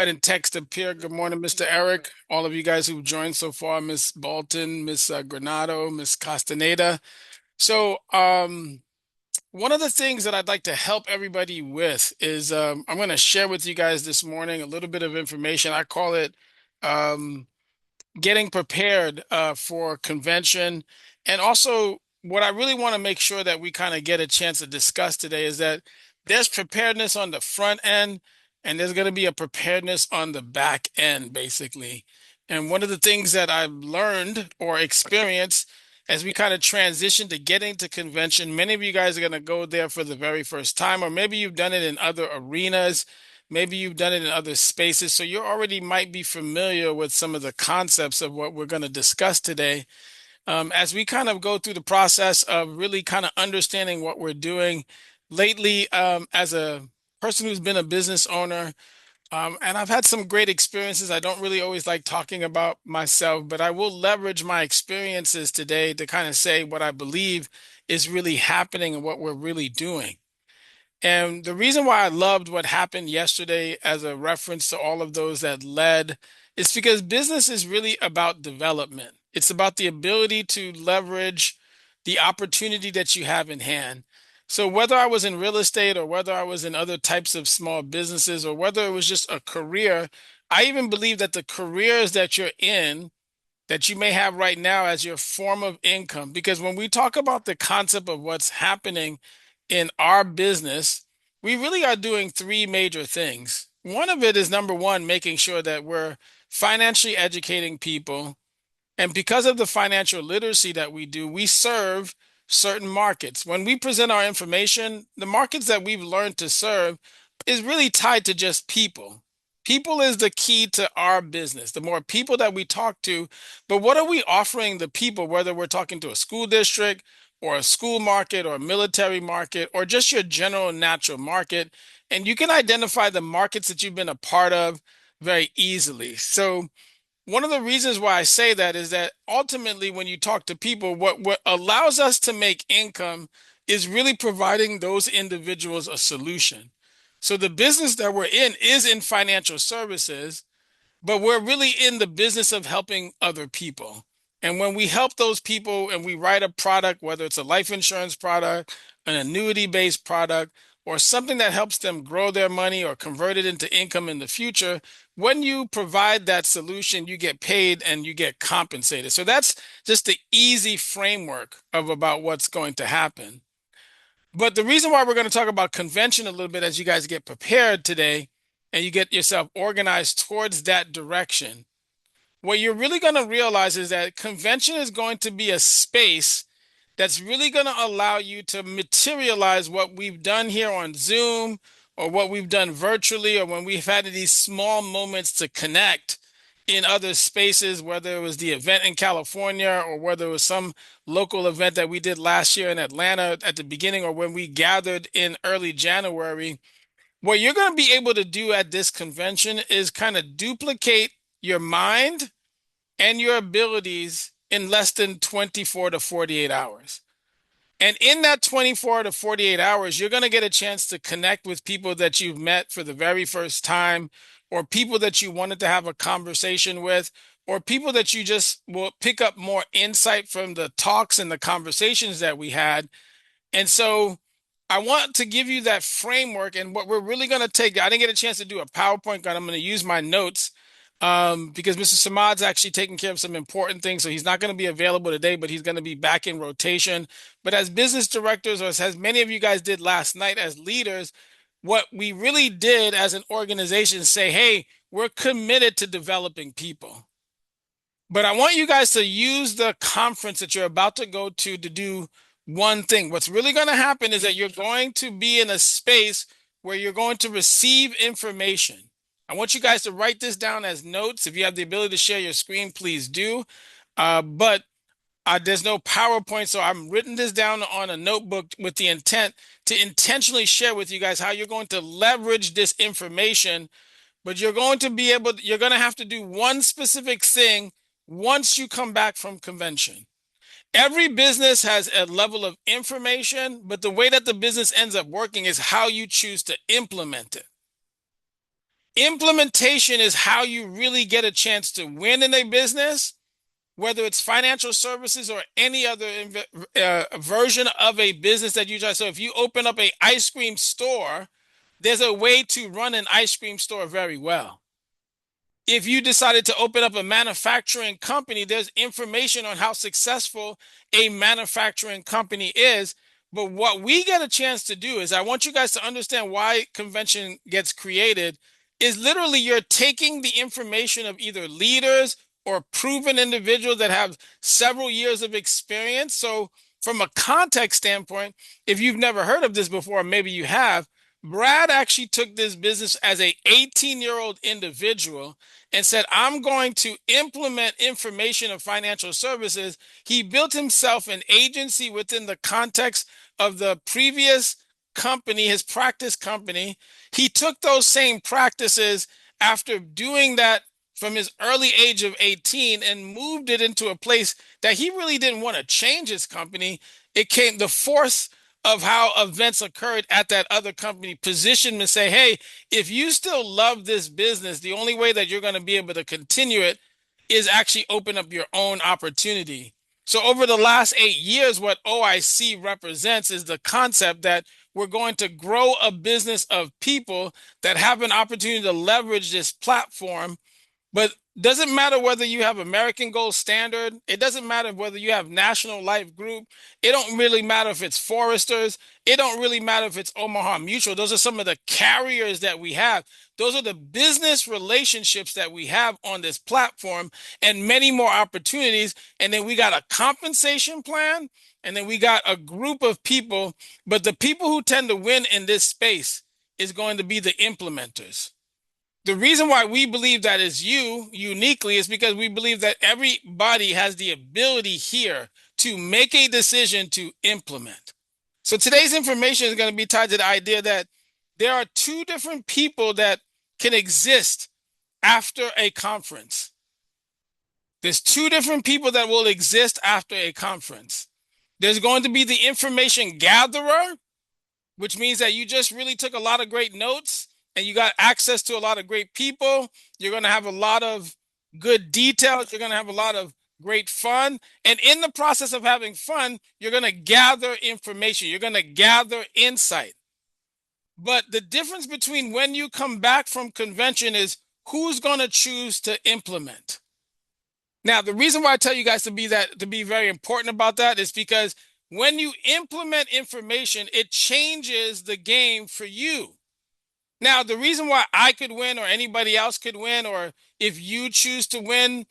And text appear. Good morning, Mr. Eric. All of you guys who've joined so far, Miss Bolton, Miss Granado, Miss Castaneda. So, one of the things that I'd like to help everybody with is I'm going to share with you guys this morning a little bit of information. I call it um, getting prepared for convention. And also, what I really want to make sure that we kind of get a chance to discuss today is that there's preparedness on the front end, and there's going to be a preparedness on the back end, basically. And one of the things that I've learned or experienced as we kind of transition to getting to convention, many of you guys are going to go there for the very first time, or maybe you've done it in other arenas. Maybe you've done it in other spaces, so you already might be familiar with some of the concepts of what we're going to discuss today. As we kind of go through the process of really kind of understanding what we're doing lately, as a person who's been a business owner, and I've had some great experiences. I don't really always like talking about myself, but I will leverage my experiences today to kind of say what I believe is really happening and what we're really doing. And the reason why I loved what happened yesterday as a reference to all of those that led is because business is really about development. It's about the ability to leverage the opportunity that you have in hand. So whether I was in real estate or whether I was in other types of small businesses or whether it was just a career, I even believe that the careers that you're in that you may have right now as your form of income. Because when we talk about the concept of what's happening in our business, we really are doing three major things. One of it is number one, making sure that we're financially educating people. And because of the financial literacy that we do, we serve certain markets. When we present our information, the markets that we've learned to serve is really tied to just people. People is the key to our business. The more people that we talk to, but what are we offering the people, whether we're talking to a school district or a school market or a military market or just your general natural market? And you can identify the markets that you've been a part of very easily. So, one of the reasons why I say that is that ultimately, when you talk to people, what allows us to make income is really providing those individuals a solution. So the business that we're in is in financial services, but we're really in the business of helping other people. And when we help those people and we write a product, whether it's a life insurance product, an annuity-based product, or something that helps them grow their money or convert it into income in the future, when you provide that solution, you get paid and you get compensated. So that's just the easy framework of about what's going to happen. But the reason why we're going to talk about convention a little bit as you guys get prepared today and you get yourself organized towards that direction, what you're really going to realize is that convention is going to be a space that's really going to allow you to materialize what we've done here on Zoom or what we've done virtually or when we've had these small moments to connect in other spaces, whether it was the event in California or whether it was some local event that we did last year in Atlanta at the beginning or when we gathered in early January. What you're going to be able to do at this convention is kind of duplicate your mind and your abilities in less than 24 to 48 hours. And in that 24 to 48 hours, you're going to get a chance to connect with people that you've met for the very first time, or people that you wanted to have a conversation with, or people that you just will pick up more insight from the talks and the conversations that we had. And so I want to give you that framework and what we're really going to take. I didn't get a chance to do a PowerPoint, but I'm going to use my notes because Mr. Samad's actually taking care of some important things. So he's not going to be available today, but he's going to be back in rotation. But as business directors, or as many of you guys did last night as leaders, what we really did as an organization say, hey, we're committed to developing people. But I want you guys to use the conference that you're about to go to do one thing. What's really going to happen is that you're going to be in a space where you're going to receive information. I want you guys to write this down as notes. If you have the ability to share your screen, please do. But there's no PowerPoint, so I'm written this down on a notebook with the intent to intentionally share with you guys how you're going to leverage this information. But you're going to have to do one specific thing once you come back from convention. Every business has a level of information, but the way that the business ends up working is how you choose to implement it. Implementation is how you really get a chance to win in a business, whether it's financial services or any other version of a business that you try. So if you open up a ice cream store, there's a way to run an ice cream store very well. If you decided to open up a manufacturing company, there's information on how successful a manufacturing company is. But what we get a chance to do is I want you guys to understand why convention gets created is literally you're taking the information of either leaders or proven individuals that have several years of experience. So from a context standpoint, if you've never heard of this before, maybe you have, Brad actually took this business as a 18-year-old individual and said, I'm going to implement information of financial services. He built himself an agency within the context of the previous company, his practice company. He took those same practices after doing that from his early age of 18 and moved it into a place that he really didn't want to change his company. It came the force of how events occurred at that other company positioned him to say, hey, if you still love this business, the only way that you're going to be able to continue it is actually open up your own opportunity. So over the last 8 years, what OIC represents is the concept that we're going to grow a business of people that have an opportunity to leverage this platform, but doesn't matter whether you have American Gold Standard. It doesn't matter whether you have National Life Group. It don't really matter if it's Foresters. It don't really matter if it's Omaha Mutual. Those are some of the carriers that we have. Those are the business relationships that we have on this platform and many more opportunities. And then we got a compensation plan, and then we got a group of people. But the people who tend to win in this space is going to be the implementers. The reason why we believe that is you uniquely is because we believe that everybody has the ability here to make a decision to implement. So today's information is going to be tied to the idea that there are two different people that can exist after a conference. There's two different people that will exist after a conference. There's going to be the information gatherer, which means that you just really took a lot of great notes and you got access to a lot of great people. You're going to have a lot of good details. You're going to have a lot of great fun. And in the process of having fun, you're going to gather information. You're going to gather insight. But the difference between when you come back from convention is who's going to choose to implement. Now, the reason why I tell you guys to be very important about that is because when you implement information, it changes the game for you. Now, the reason why I could win or anybody else could win, or if you choose to win,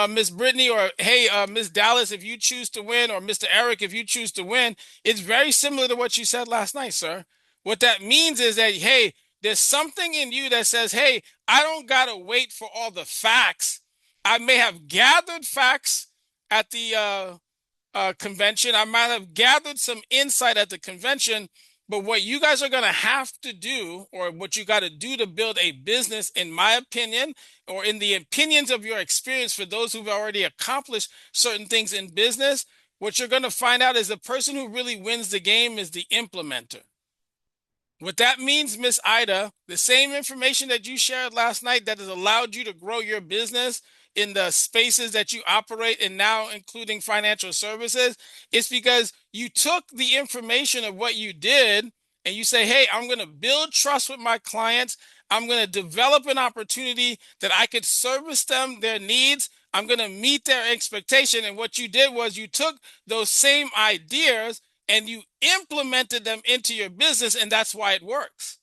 Miss Brittany, or hey, Miss Dallas, if you choose to win, or Mr. Eric, if you choose to win, it's very similar to what you said last night, sir. What that means is that, hey, there's something in you that says, hey, I don't got to wait for all the facts. I may have gathered facts at the convention. I might have gathered some insight at the convention, but what you guys are going to have to do, or what you got to do to build a business, in my opinion, or in the opinions of your experience for those who've already accomplished certain things in business, what you're going to find out is the person who really wins the game is the implementer. What that means, Miss Ida, the same information that you shared last night that has allowed you to grow your business in the spaces that you operate in now, including financial services, it's because you took the information of what you did and you say, hey, I'm going to build trust with my clients. I'm going to develop an opportunity that I could service them, their needs. I'm going to meet their expectation. And what you did was you took those same ideas and you implemented them into your business, and that's why it works.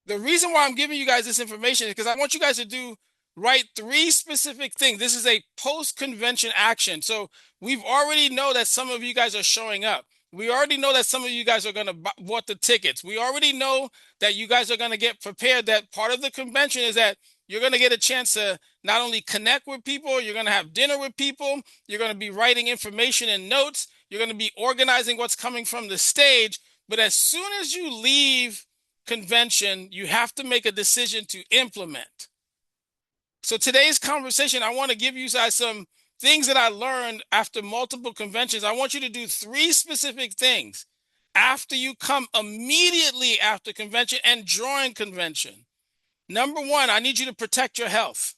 The reason why I'm giving you guys this information is because I want you guys to write 3 specific things. This is a post-convention action. So we've already know that some of you guys are showing up. We already know that some of you guys are going to bought the tickets. We already know that you guys are going to get prepared, that part of the convention is that you're going to get a chance to not only connect with people, you're going to have dinner with people, you're going to be writing information and notes, you're going to be organizing what's coming from the stage. But as soon as you leave convention, you have to make a decision to implement. So today's conversation, I want to give you guys some things that I learned after multiple conventions. I want you to do 3 specific things after you come immediately after convention and during convention. Number one, I need you to protect your health.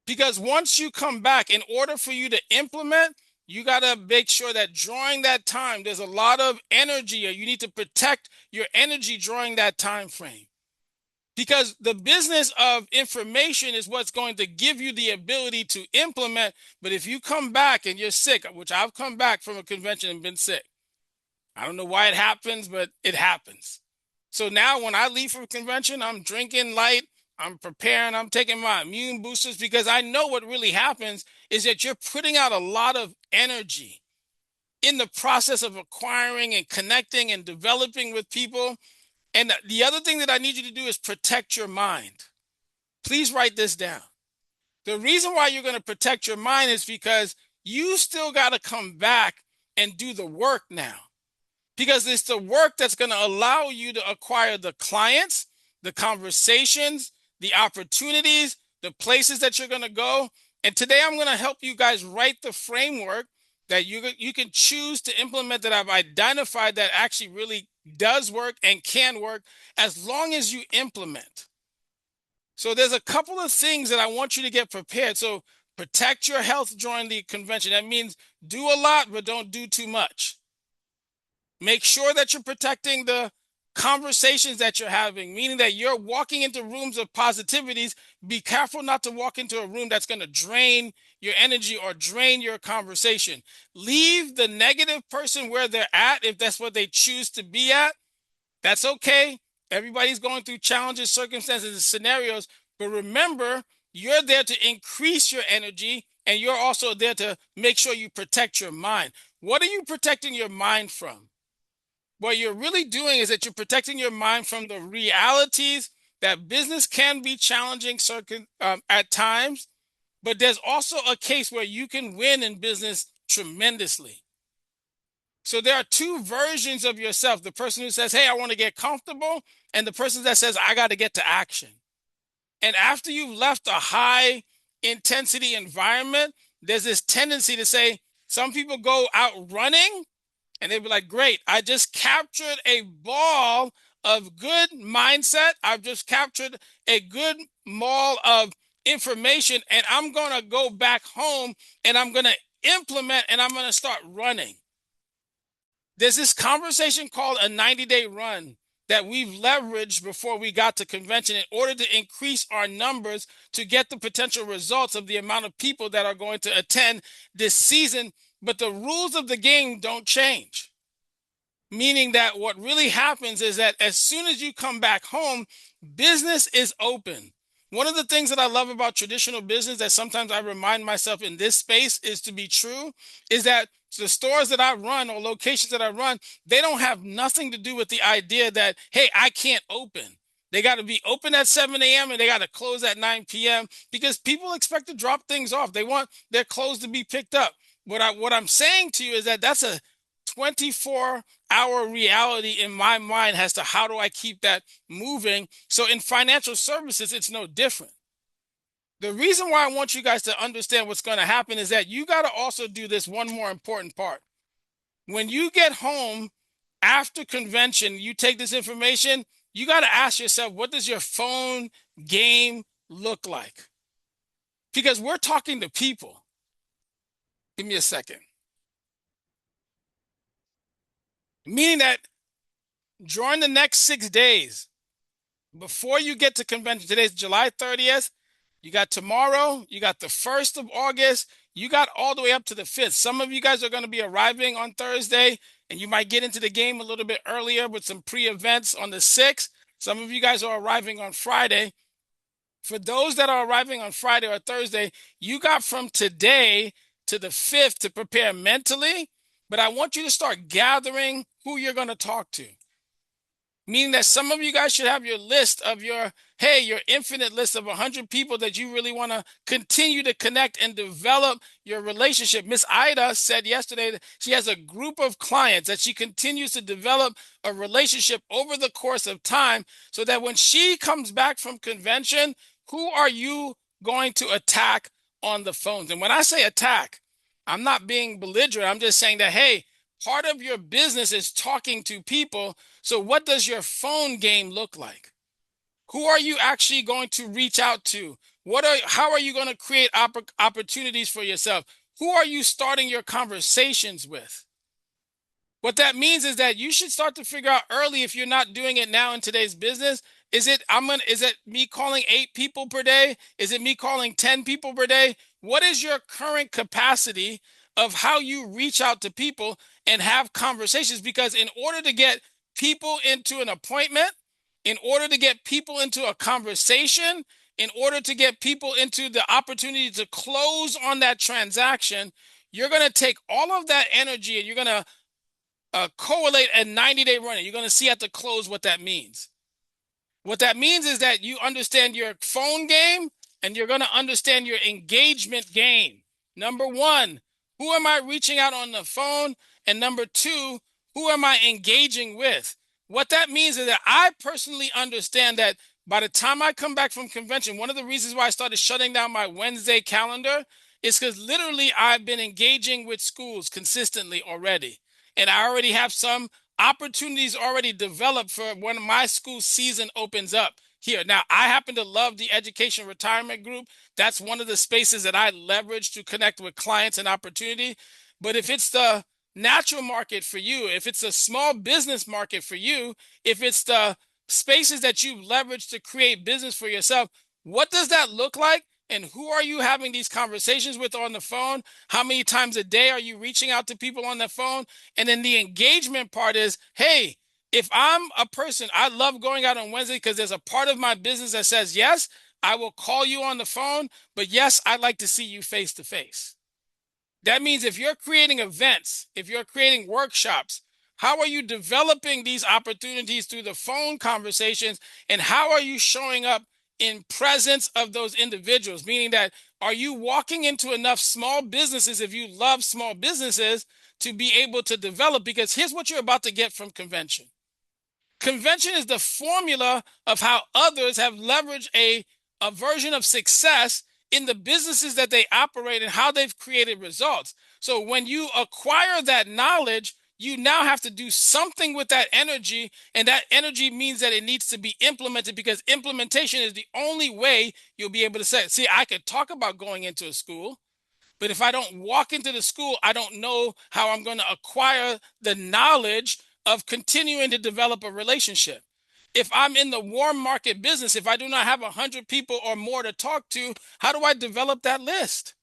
Because once you come back, in order for you to implement, you got to make sure that during that time, there's a lot of energy, or you need to protect your energy during that time frame. Because the business of information is what's going to give you the ability to implement. But if you come back and you're sick, which I've come back from a convention and been sick, I don't know why it happens, but it happens. So now when I leave from a convention, I'm drinking light, I'm preparing, I'm taking my immune boosters because I know what really happens is that you're putting out a lot of energy in the process of acquiring and connecting and developing with people. And the other thing that I need you to do is protect your mind. Please write this down. The reason why you're going to protect your mind is because you still got to come back and do the work now, because it's the work that's going to allow you to acquire the clients, the conversations, the opportunities, the places that you're going to go. And today I'm going to help you guys write the framework that you can choose to implement, that I've identified that actually really does work and can work as long as you implement. So there's a couple of things that I want you to get prepared. So protect your health during the convention. That means do a lot, but don't do too much. Make sure that you're protecting the conversations that you're having, meaning that you're walking into rooms of positivities. Be careful not to walk into a room that's going to drain your energy or drain your conversation. Leave the negative person where they're at if that's what they choose to be at. That's okay. Everybody's going through challenges, circumstances, and scenarios. But remember, you're there to increase your energy, and you're also there to make sure you protect your mind. What are you protecting your mind from? What you're really doing is that you're protecting your mind from the realities that business can be challenging at times, but there's also a case where you can win in business tremendously. So there are two versions of yourself: the person who says, hey, I want to get comfortable, and the person that says, I got to get to action. And after you've left a high intensity environment, there's this tendency to say, some people go out running and they'd be like, great, I just captured a ball of good mindset. I've just captured a good mall of information, and I'm going to go back home and I'm going to implement and I'm going to start running. There's this conversation called a 90-day run that we've leveraged before we got to convention in order to increase our numbers to get the potential results of the amount of people that are going to attend this season. But the rules of the game don't change. Meaning that what really happens is that as soon as you come back home, business is open. One of the things that I love about traditional business that sometimes I remind myself in this space is to be true is that the stores that I run or locations that I run, they don't have nothing to do with the idea that, hey, I can't open. They got to be open at 7 a.m. and they got to close at 9 p.m. because people expect to drop things off. They want their clothes to be picked up. What I'm saying to you is that that's a 24-hour reality in my mind as to how do I keep that moving. So in financial services, it's no different. The reason why I want you guys to understand what's going to happen is that you got to also do this one more important part. When you get home after convention, you take this information, you got to ask yourself, what does your phone game look like? Because we're talking to people. Give me a second. Meaning that during the next 6 days, before you get to convention, today's July 30th, you got tomorrow, you got the 1st of August, you got all the way up to the 5th. Some of you guys are going to be arriving on Thursday, and you might get into the game a little bit earlier with some pre-events on the 6th. Some of you guys are arriving on Friday. For those that are arriving on Friday or Thursday, you got from today to the 5th to prepare mentally, but I want you to start gathering who you're going to talk to. Meaning that some of you guys should have your list of your infinite list of 100 people that you really want to continue to connect and develop your relationship. Miss Ida said yesterday that she has a group of clients that she continues to develop a relationship over the course of time so that when she comes back from convention, who are you going to attack on the phones? And when I say attack, I'm not being belligerent. I'm just saying that, hey, part of your business is talking to people. So what does your phone game look like? Who are you actually going to reach out to? How are you going to create opportunities for yourself? Who are you starting your conversations with? What that means is that you should start to figure out early if you're not doing it now in today's business. Is it me calling 8 people per day? Is it me calling 10 people per day? What is your current capacity of how you reach out to people and have conversations? Because in order to get people into an appointment, in order to get people into a conversation, in order to get people into the opportunity to close on that transaction, you're going to take all of that energy and you're going to correlate a 90-day run. You're going to see at the close what that means. What that means is that you understand your phone game and you're going to understand your engagement game. Number one, who am I reaching out on the phone? And number two, who am I engaging with? What that means is that I personally understand that by the time I come back from convention, one of the reasons why I started shutting down my Wednesday calendar is because literally I've been engaging with schools consistently already. And I already have some opportunities already developed for when my school season opens up here. Now, I happen to love the education retirement group. That's one of the spaces that I leverage to connect with clients and opportunity. But if it's the natural market for you, if it's a small business market for you, if it's the spaces that you leverage to create business for yourself, what does that look like? And who are you having these conversations with on the phone? How many times a day are you reaching out to people on the phone? And then the engagement part is, hey, if I'm a person, I love going out on Wednesday because there's a part of my business that says, yes, I will call you on the phone, but yes, I'd like to see you face to face. That means if you're creating events, if you're creating workshops, how are you developing these opportunities through the phone conversations? And how are you showing up in presence of those individuals? Meaning that are you walking into enough small businesses, if you love small businesses, to be able to develop? Because here's what you're about to get from convention. Convention is the formula of how others have leveraged a version of success in the businesses that they operate and how they've created results. So when you acquire that knowledge, you now have to do something with that energy. And that energy means that it needs to be implemented, because implementation is the only way you'll be able to say, see, I could talk about going into a school, but if I don't walk into the school, I don't know how I'm going to acquire the knowledge of continuing to develop a relationship. If I'm in the warm market business, if I do not have 100 people or more to talk to, how do I develop that list?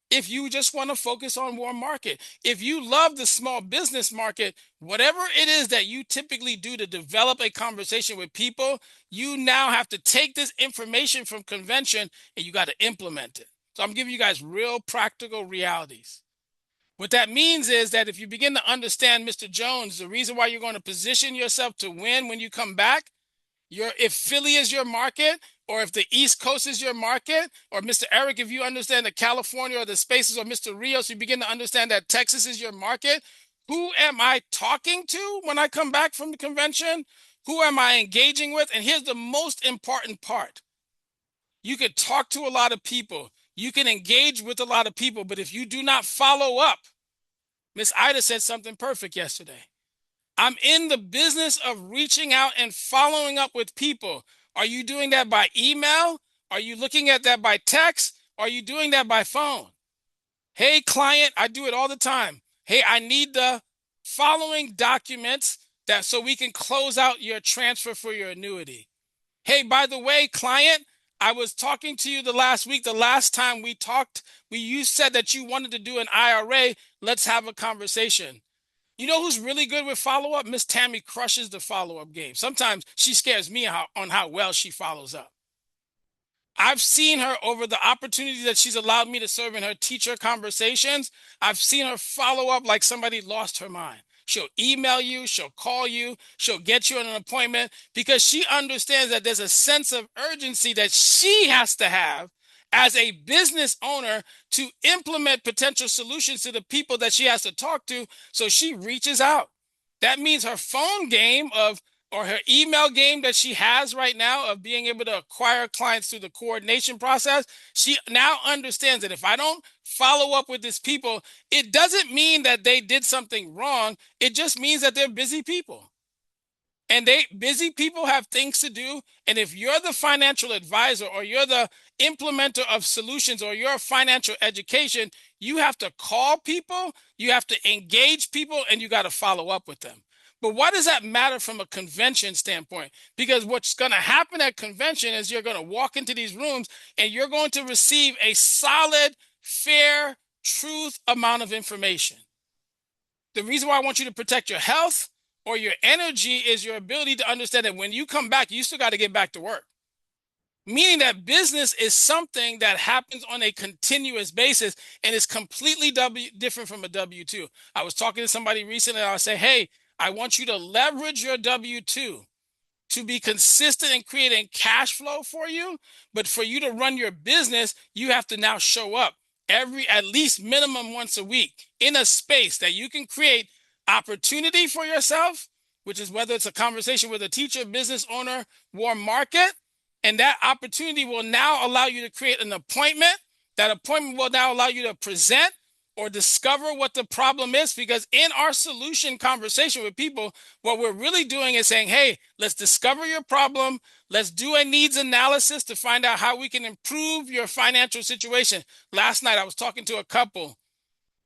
If you just want to focus on warm market, if you love the small business market, whatever it is that you typically do to develop a conversation with people, you now have to take this information from convention and you got to implement it. So I'm giving you guys real practical realities. What that means is that if you begin to understand, Mr. Jones, the reason why you're going to position yourself to win when you come back, if Philly is your market, or if the East Coast is your market, or Mr. Eric, if you understand that California or the spaces, or Mr. Rios, you begin to understand that Texas is your market, who am I talking to when I come back from the convention? Who am I engaging with? And here's the most important part. You could talk to a lot of people. You can engage with a lot of people, but if you do not follow up, Miss Ida said something perfect yesterday. I'm in the business of reaching out and following up with people. Are you doing that by email? Are you looking at that by text? Are you doing that by phone? Hey, client, I do it all the time. Hey, I need the following documents that so we can close out your transfer for your annuity. Hey, by the way, client, I was talking to you the last week. The last time we talked, you said that you wanted to do an IRA. Let's have a conversation. You know who's really good with follow-up? Miss Tammy crushes the follow-up game. Sometimes she scares me on how well she follows up. I've seen her over the opportunity that she's allowed me to serve in her teacher conversations. I've seen her follow up like somebody lost her mind. She'll email you, she'll call you, she'll get you an appointment because she understands that there's a sense of urgency that she has to have as a business owner to implement potential solutions to the people that she has to talk to. So she reaches out. That means her phone game or her email game that she has right now of being able to acquire clients through the coordination process, she now understands that if I don't follow up with these people, it doesn't mean that they did something wrong. It just means that they're busy people. And busy people have things to do. And if you're the financial advisor or you're the implementer of solutions or your financial education, you have to call people, you have to engage people, and you got to follow up with them. But why does that matter from a convention standpoint? Because what's going to happen at convention is you're going to walk into these rooms and you're going to receive a solid, fair, truth amount of information. The reason why I want you to protect your health or your energy is your ability to understand that when you come back, you still got to get back to work. Meaning that business is something that happens on a continuous basis and is completely different from a W-2. I was talking to somebody recently and I was saying, hey, I want you to leverage your W-2 to be consistent in creating cash flow for you. But for you to run your business, you have to now show up at least minimum once a week in a space that you can create opportunity for yourself, which is whether it's a conversation with a teacher, business owner, warm market. And that opportunity will now allow you to create an appointment. That appointment will now allow you to present or discover what the problem is. Because in our solution conversation with people, what we're really doing is saying, hey, let's discover your problem. Let's do a needs analysis to find out how we can improve your financial situation. Last night, I was talking to a couple,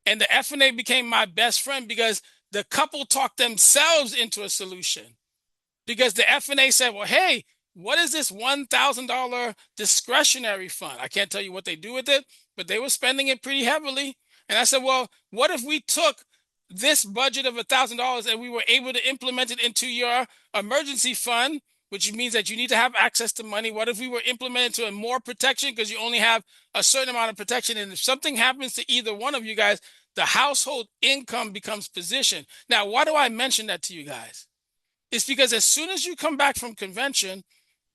and the F&A became my best friend because the couple talked themselves into a solution. Because the F&A said, well, hey, what is this $1,000 discretionary fund? I can't tell you what they do with it, but they were spending it pretty heavily. And I said, well, what if we took this budget of $1,000 and we were able to implement it into your emergency fund, which means that you need to have access to money? What if we were implemented to a more protection because you only have a certain amount of protection? And if something happens to either one of you guys, the household income becomes positioned. Now, why do I mention that to you guys? It's because as soon as you come back from convention,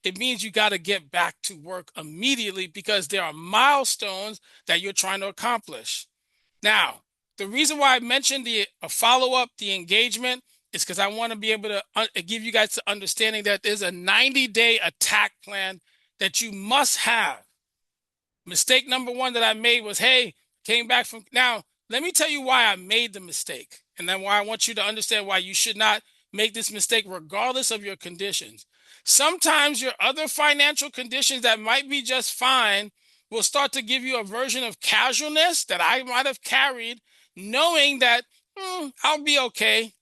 it means you got to get back to work immediately because there are milestones that you're trying to accomplish. Now, the reason why I mentioned the follow-up, the engagement, is because I want to be able to give you guys the understanding that there's a 90-day attack plan that you must have. Mistake number one that I made was, hey, came back from... Now, let me tell you why I made the mistake, and then why I want you to understand why you should not make this mistake regardless of your conditions. Sometimes your other financial conditions that might be just fine will start to give you a version of casualness that I might have carried, knowing that I'll be okay.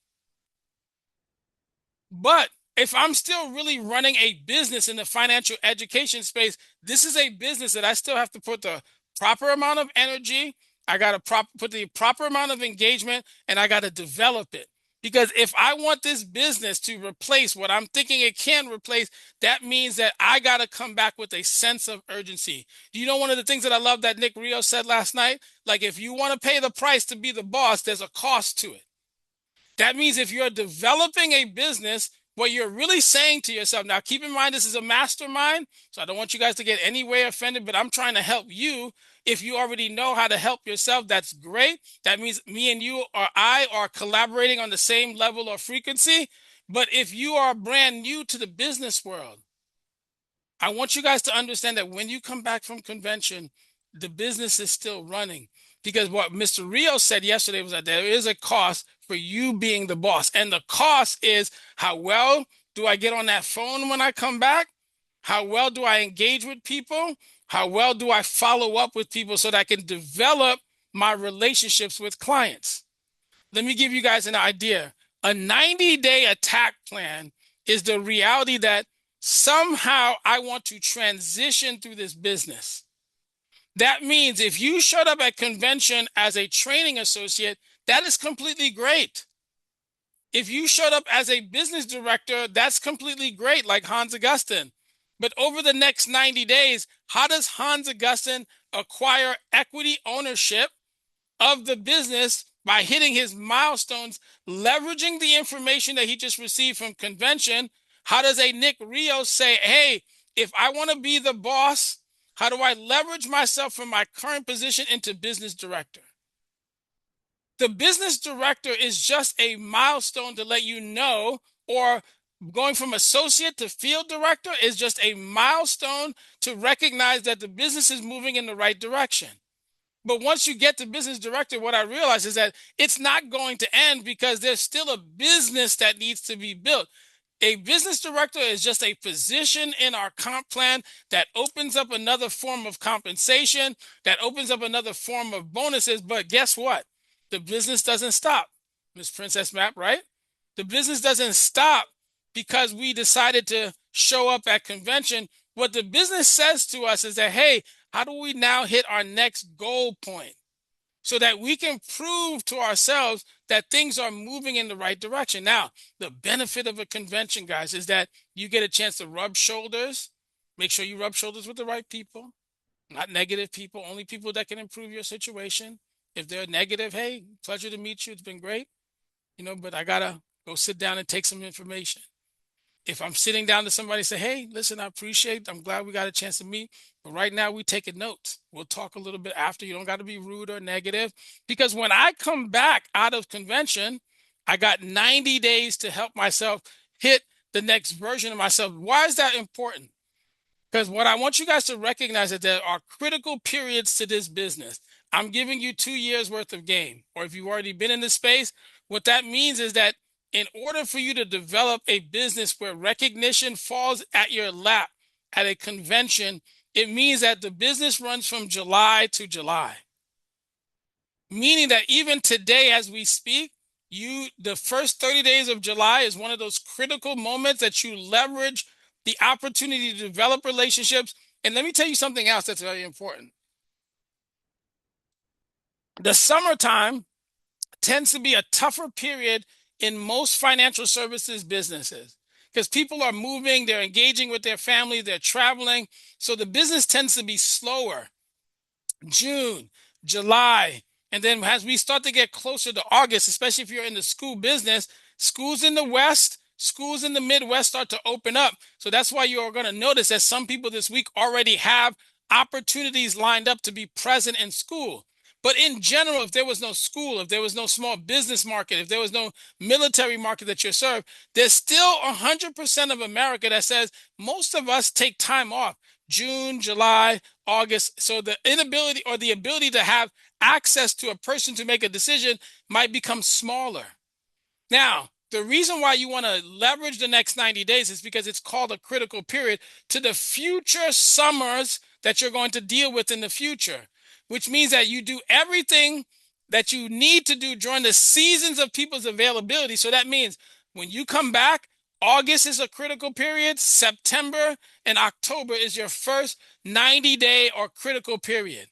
But if I'm still really running a business in the financial education space, this is a business that I still have to put the proper amount of energy. I got to put the proper amount of engagement, and I got to develop it. Because if I want this business to replace what I'm thinking it can replace, that means that I got to come back with a sense of urgency. Do you know one of the things that I love that Nick Rios said last night? Like, if you want to pay the price to be the boss, there's a cost to it. That means if you're developing a business, what you're really saying to yourself, now keep in mind, this is a mastermind, so I don't want you guys to get any way offended, but I'm trying to help you. If you already know how to help yourself, that's great. That means me and you or I are collaborating on the same level or frequency. But if you are brand new to the business world, I want you guys to understand that when you come back from convention, the business is still running. Because what Mr. Rio said yesterday was that there is a cost for you being the boss. And the cost is, how well do I get on that phone when I come back? How well do I engage with people? How well do I follow up with people so that I can develop my relationships with clients? Let me give you guys an idea. A 90-day attack plan is the reality that somehow I want to transition through this business. That means if you showed up at convention as a training associate, that is completely great. If you showed up as a business director, that's completely great, like Hans Augustin. But over the next 90 days, how does Hans Augustin acquire equity ownership of the business by hitting his milestones, leveraging the information that he just received from convention? How does a Nick Rios say, hey, if I want to be the boss, how do I leverage myself from my current position into business director? The business director is just a milestone to let you know, or going from associate to field director is just a milestone to recognize that the business is moving in the right direction. But once you get to business director, what I realize is that it's not going to end because there's still a business that needs to be built. A business director is just a position in our comp plan that opens up another form of compensation, that opens up another form of bonuses. But guess what? The business doesn't stop. Miss Princess Map, right? The business doesn't stop because we decided to show up at convention. What the business says to us is that, hey, how do we now hit our next goal point so that we can prove to ourselves that things are moving in the right direction? Now, the benefit of a convention, guys, is that you get a chance to rub shoulders. Make sure you rub shoulders with the right people, not negative people, only people that can improve your situation. If they're negative, hey, pleasure to meet you. It's been great, but I gotta go sit down and take some information. If I'm sitting down to somebody say, hey, listen, I'm glad we got a chance to meet, but right now we taking notes. We'll talk a little bit after. You don't got to be rude or negative, because when I come back out of convention, I got 90 days to help myself hit the next version of myself. Why is that important? Because what I want you guys to recognize is that there are critical periods to this business. I'm giving you 2 years worth of game. Or if you've already been in the space, what that means is that in order for you to develop a business where recognition falls at your lap at a convention, it means that the business runs from July to July. Meaning that even today, as we speak, the first 30 days of July is one of those critical moments that you leverage the opportunity to develop relationships. And let me tell you something else that's very important. The summertime tends to be a tougher period in most financial services businesses because people are moving, they're engaging with their family, they're traveling. So the business tends to be slower. June, July, and then as we start to get closer to August, especially if you're in the school business, schools in the West, schools in the Midwest start to open up. So that's why you're going to notice that some people this week already have opportunities lined up to be present in school. But in general, if there was no school, if there was no small business market, if there was no military market that you serve, there's still 100% of America that says most of us take time off. June, July, August. So the inability or the ability to have access to a person to make a decision might become smaller. Now, the reason why you want to leverage the next 90 days is because it's called a critical period to the future summers that you're going to deal with in the future, which means that you do everything that you need to do during the seasons of people's availability. So that means when you come back, August is a critical period. September and October is your first 90-day or critical period.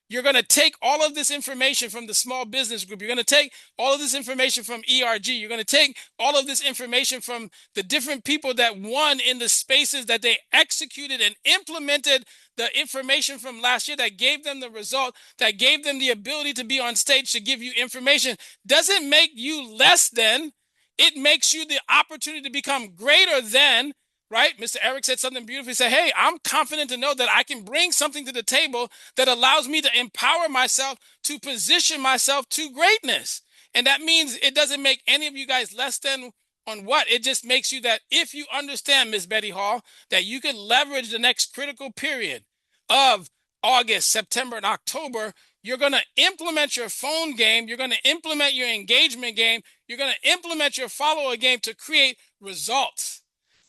You're going to take all of this information from the small business group. You're going to take all of this information from ERG. You're going to take all of this information from the different people that won in the spaces that they executed and implemented the information from last year that gave them the result, that gave them the ability to be on stage to give you information. Doesn't make you less than. It makes you the opportunity to become greater than. Right? Mr. Eric said something beautiful. He said, hey, I'm confident to know that I can bring something to the table that allows me to empower myself to position myself to greatness. And that means it doesn't make any of you guys less than on what? It just makes you that if you understand, Miss Betty Hall, that you can leverage the next critical period of August, September, and October, you're going to implement your phone game. You're going to implement your engagement game. You're going to implement your follower game to create results.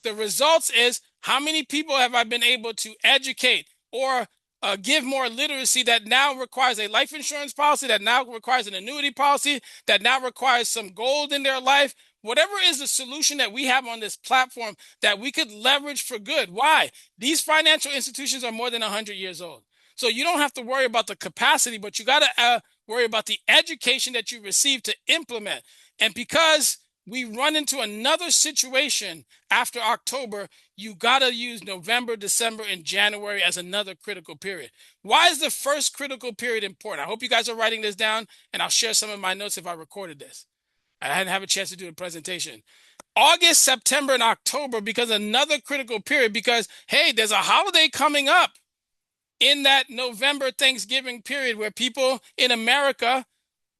The results is how many people have I been able to educate or give more literacy that now requires a life insurance policy, that now requires an annuity policy, that now requires some gold in their life. Whatever is the solution that we have on this platform that we could leverage for good. Why? These financial institutions are more than 100 years old. So you don't have to worry about the capacity, but you got to worry about the education that you receive to implement. And because we run into another situation after October, you got to use November, December, and January as another critical period. Why is the first critical period important? I hope you guys are writing this down, and I'll share some of my notes if I recorded this. I hadn't had a chance to do a presentation. August, September, and October, because another critical period, because, hey, there's a holiday coming up in that November Thanksgiving period where people in America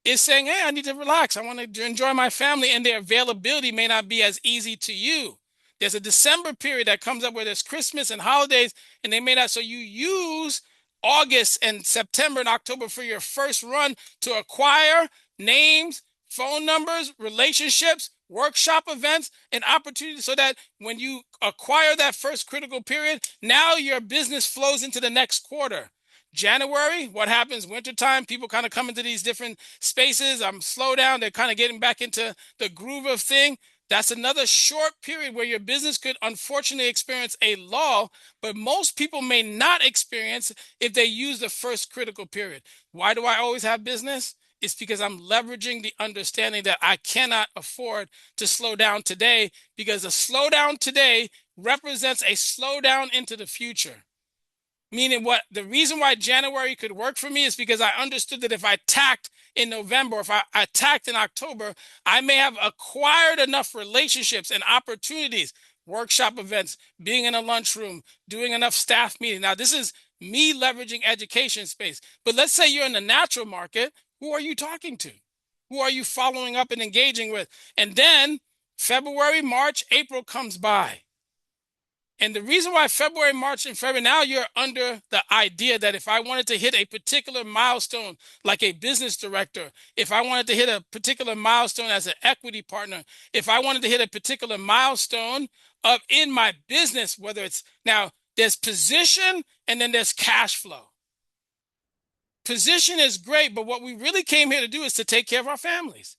is saying, hey, I need to relax. I want to enjoy my family, and their availability may not be as easy to you. There's a December period that comes up where there's Christmas and holidays, and they may not. So you use August and September and October for your first run to acquire names, phone numbers, relationships, workshop events, and opportunities so that when you acquire that first critical period, now your business flows into the next quarter. January, what happens? Wintertime, people kind of come into these different spaces. Slow down. They're kind of getting back into the groove of thing. That's another short period where your business could unfortunately experience a lull, but most people may not experience if they use the first critical period. Why do I always have business? It's because I'm leveraging the understanding that I cannot afford to slow down today, because a slowdown today represents a slowdown into the future. Meaning, what the reason why January could work for me is because I understood that if I tacked in November, or if I attacked in October, I may have acquired enough relationships and opportunities, workshop events, being in a lunchroom, doing enough staff meetings. Now, this is me leveraging education space. But let's say you're in the natural market. Who are you talking to? Who are you following up and engaging with? And then February, March, April comes by. And the reason why February, March, and February, now you're under the idea that if I wanted to hit a particular milestone, like a business director, if I wanted to hit a particular milestone as an equity partner, if I wanted to hit a particular milestone of in my business, whether it's now there's position and then there's cash flow. Position is great, but what we really came here to do is to take care of our families,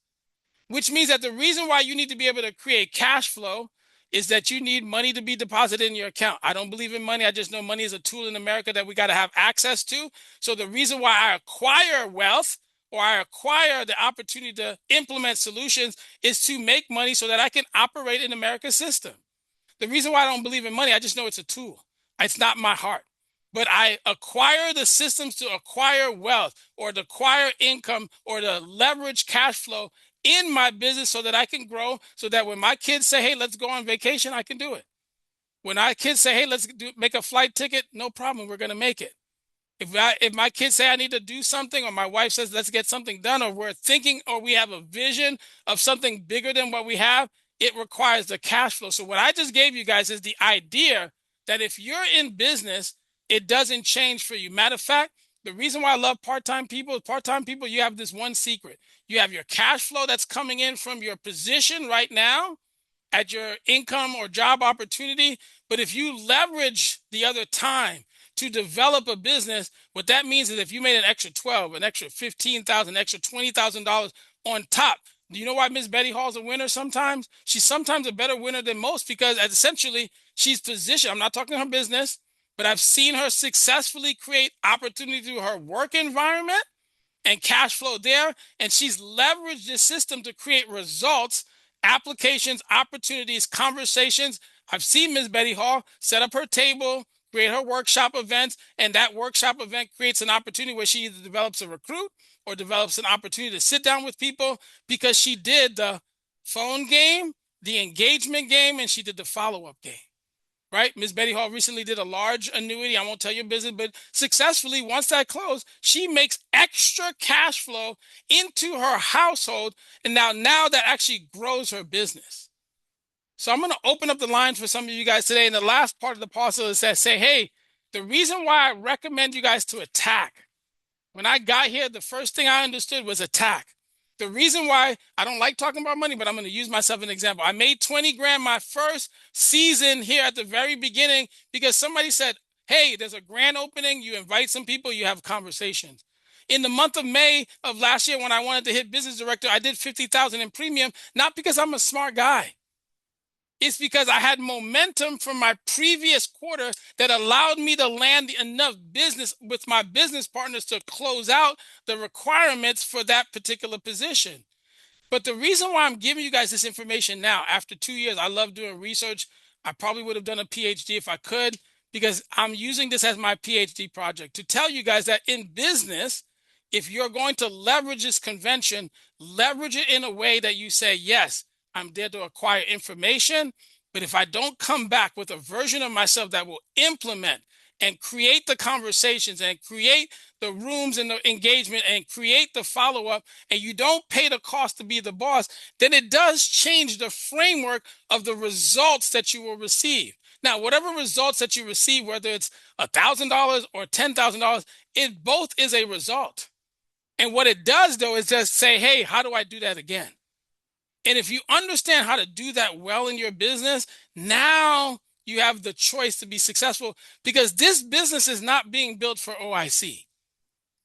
which means that the reason why you need to be able to create cash flow is that you need money to be deposited in your account. I don't believe in money. I just know money is a tool in America that we got to have access to. So the reason why I acquire wealth, or I acquire the opportunity to implement solutions, is to make money so that I can operate in America's system. The reason why I don't believe in money, I just know it's a tool. It's not my heart. But I acquire the systems to acquire wealth, or to acquire income, or to leverage cash flow in my business so that I can grow, so that when my kids say, hey, let's go on vacation, I can do it. When our kids say, hey, make a flight ticket, no problem, we're going to make it. If my kids say I need to do something, or my wife says let's get something done, or we're thinking, or we have a vision of something bigger than what we have, it requires the cash flow. So what I just gave you guys is the idea that if you're in business, it doesn't change for you. Matter of fact, the reason why I love part-time people is part-time people, you have this one secret. You have your cash flow that's coming in from your position right now at your income or job opportunity. But if you leverage the other time to develop a business, what that means is if you made an extra 12, an extra 15,000, extra $20,000 on top. Do you know why Miss Betty Hall's a winner sometimes? She's sometimes a better winner than most because essentially she's positioned. I'm not talking her business, but I've seen her successfully create opportunity through her work environment and cash flow there. And she's leveraged this system to create results, applications, opportunities, conversations. I've seen Ms. Betty Hall set up her table, create her workshop events, and that workshop event creates an opportunity where she either develops a recruit or develops an opportunity to sit down with people, because she did the phone game, the engagement game, and she did the follow-up game. Right? Ms. Betty Hall recently did a large annuity. I won't tell you business, but successfully, once that closed, she makes extra cash flow into her household. And now that actually grows her business. So I'm going to open up the lines for some of you guys today. And the last part of the parcel is that say, hey, the reason why I recommend you guys to attack. When I got here, the first thing I understood was attack. The reason why I don't like talking about money, but I'm going to use myself as an example. I made 20 grand my first season here at the very beginning because somebody said, hey, there's a grand opening. You invite some people, you have conversations. In the month of May of last year, when I wanted to hit business director, I did 50,000 in premium, not because I'm a smart guy. It's because I had momentum from my previous quarter that allowed me to land enough business with my business partners to close out the requirements for that particular position. But the reason why I'm giving you guys this information now, after 2 years, I love doing research. I probably would have done a PhD if I could, because I'm using this as my PhD project to tell you guys that in business, if you're going to leverage this convention, leverage it in a way that you say, yes, I'm there to acquire information, but if I don't come back with a version of myself that will implement and create the conversations and create the rooms and the engagement and create the follow-up, and you don't pay the cost to be the boss, then it does change the framework of the results that you will receive. Now, whatever results that you receive, whether it's $1,000 or $10,000, it both is a result. And what it does, though, is just say, hey, how do I do that again? And if you understand how to do that well in your business, now you have the choice to be successful, because this business is not being built for OIC.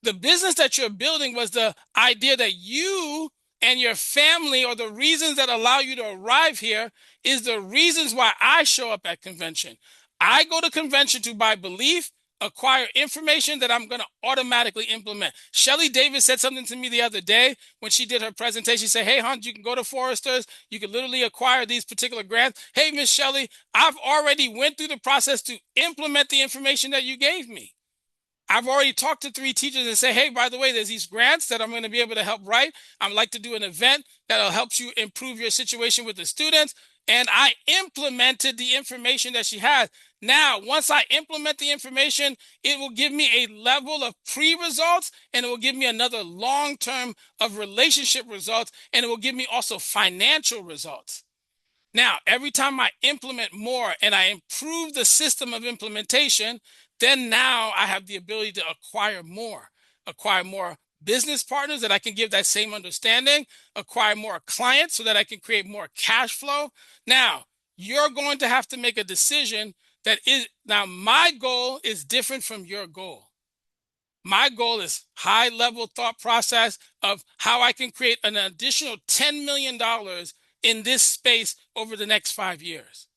The business that you're building was the idea that you and your family, or the reasons that allow you to arrive here, is the reasons why I show up at convention. I go to convention to buy belief, acquire information that I'm going to automatically implement. Shelly Davis said something to me the other day when she did her presentation. She said, "Hey, Hunt, you can go to Foresters. You can literally acquire these particular grants. Hey, Miss Shelly, I've already went through the process to implement the information that you gave me. I've already talked to 3 teachers and say, hey, by the way, there's these grants that I'm going to be able to help write. I'd like to do an event that'll help you improve your situation with the students." And I implemented the information that she had. Now, once I implement the information, it will give me a level of pre-results, and it will give me another long term of relationship results, and it will give me also financial results. Now, every time I implement more and I improve the system of implementation, then now I have the ability to acquire more business partners that I can give that same understanding, acquire more clients so that I can create more cash flow. Now, you're going to have to make a decision that is, now my goal is different from your goal. My goal is high level thought process of how I can create an additional $10 million in this space over the next 5 years.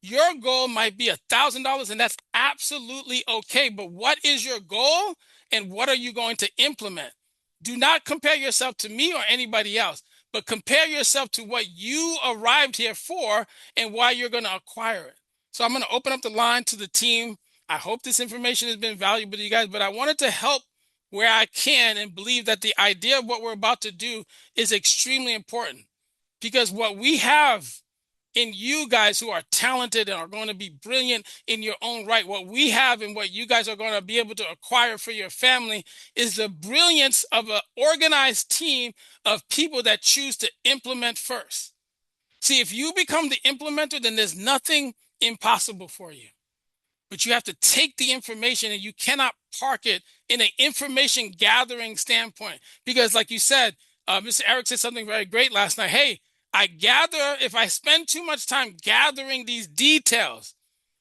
Your goal might be $1,000, and that's absolutely okay. But what is your goal, and what are you going to implement? Do not compare yourself to me or anybody else, but compare yourself to what you arrived here for and why you're going to acquire it. So I'm going to open up the line to the team. I hope this information has been valuable to you guys, but I wanted to help where I can and believe that the idea of what we're about to do is extremely important, because what we have in you guys who are talented and are going to be brilliant in your own right, what we have and what you guys are going to be able to acquire for your family is the brilliance of an organized team of people that choose to implement first. See, if you become the implementer, then there's nothing impossible for you. But you have to take the information, and you cannot park it in an information gathering standpoint. Because, like you said, Mr. Eric said something very great last night. Hey, I gather, if I spend too much time gathering these details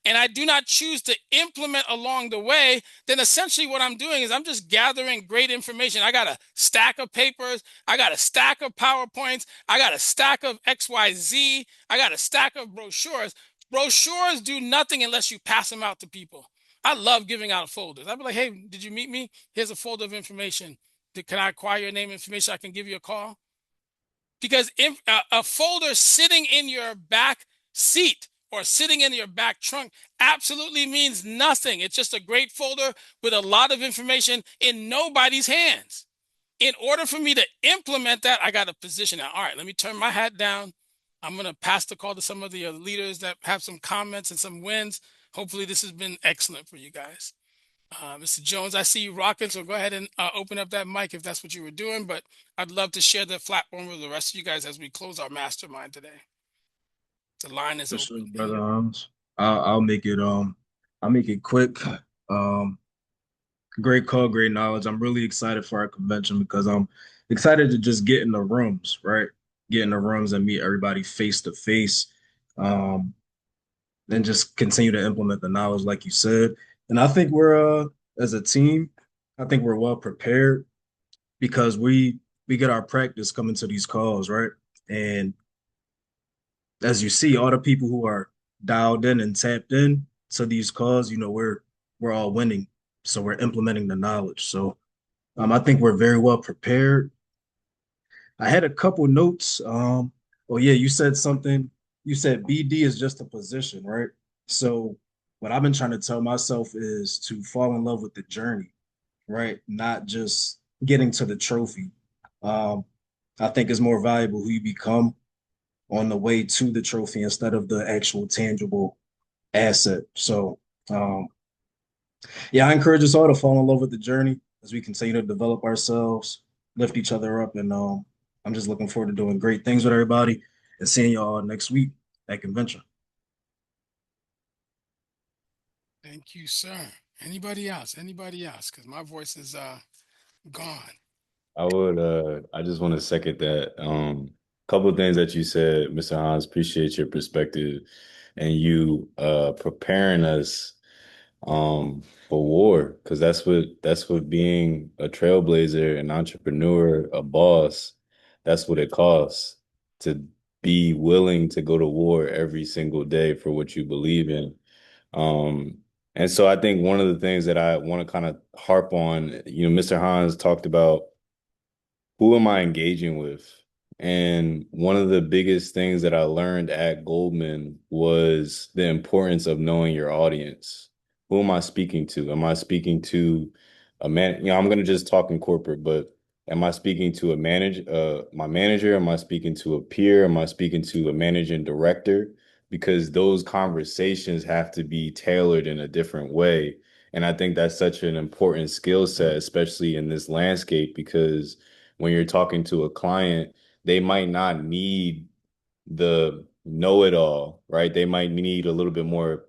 and I do not choose to implement along the way, then essentially what I'm doing is I'm just gathering great information. I got a stack of papers. I got a stack of PowerPoints. I got a stack of XYZ. I got a stack of brochures. Brochures do nothing unless you pass them out to people. I love giving out folders. I'd be like, hey, did you meet me? Here's a folder of information. Can I acquire your name information? I can give you a call. Because if a folder sitting in your back seat or sitting in your back trunk absolutely means nothing. It's just a great folder with a lot of information in nobody's hands. In order for me to implement that, I got to position it. All right, let me turn my hat down. I'm going to pass the call to some of the leaders that have some comments and some wins. Hopefully, this has been excellent for you guys. Mr. Jones, I see you rocking, so go ahead and open up that mic if that's what you were doing. But I'd love to share the platform with the rest of you guys as we close our mastermind today. The line is For sure, open. brother Hans. I'll make it I'll make it quick. Um Great call, great knowledge. I'm really excited for our convention because I'm excited to just get in the rooms, right? Get in the rooms and meet everybody face to face. Um and just continue to implement the knowledge like you said. And I think we're as a team, I think we're well prepared because we get our practice coming to these calls, right? And as you see, all the people who are dialed in and tapped in to these calls, we're all winning. So we're implementing the knowledge. So I think we're very well prepared. I had a couple notes. Oh yeah, you said something. You said BD is just a position, right? So what I've been trying to tell myself is to fall in love with the journey, right? Not just getting to the trophy. Um, I think it's more valuable who you become on the way to the trophy instead of the actual tangible asset. So, yeah, I encourage us all to fall in love with the journey as we continue to develop ourselves, lift each other up, and I'm just looking forward to doing great things with everybody and seeing y'all next week at convention. Thank you, sir. Anybody else? Anybody else? Because my voice is gone. I would I just want to second that. couple of things that you said, Mr. Hans. Appreciate your perspective and you preparing us for war, because that's what being a trailblazer, an entrepreneur, a boss, that's what it costs to be willing to go to war every single day for what you believe in. Um, and so I think one of the things that I want to kind of harp on, Mr. Hans talked about who am I engaging with? And one of the biggest things that I learned at Goldman was the importance of knowing your audience. Who am I speaking to? Am I speaking to a man? I'm going to just talk in corporate, but am I speaking to my manager? Am I speaking to a peer? Am I speaking to a managing director? Because those conversations have to be tailored in a different way. And I think that's such an important skill set, especially in this landscape, because when you're talking to a client, they might not need the know-it-all, right? They might need a little bit more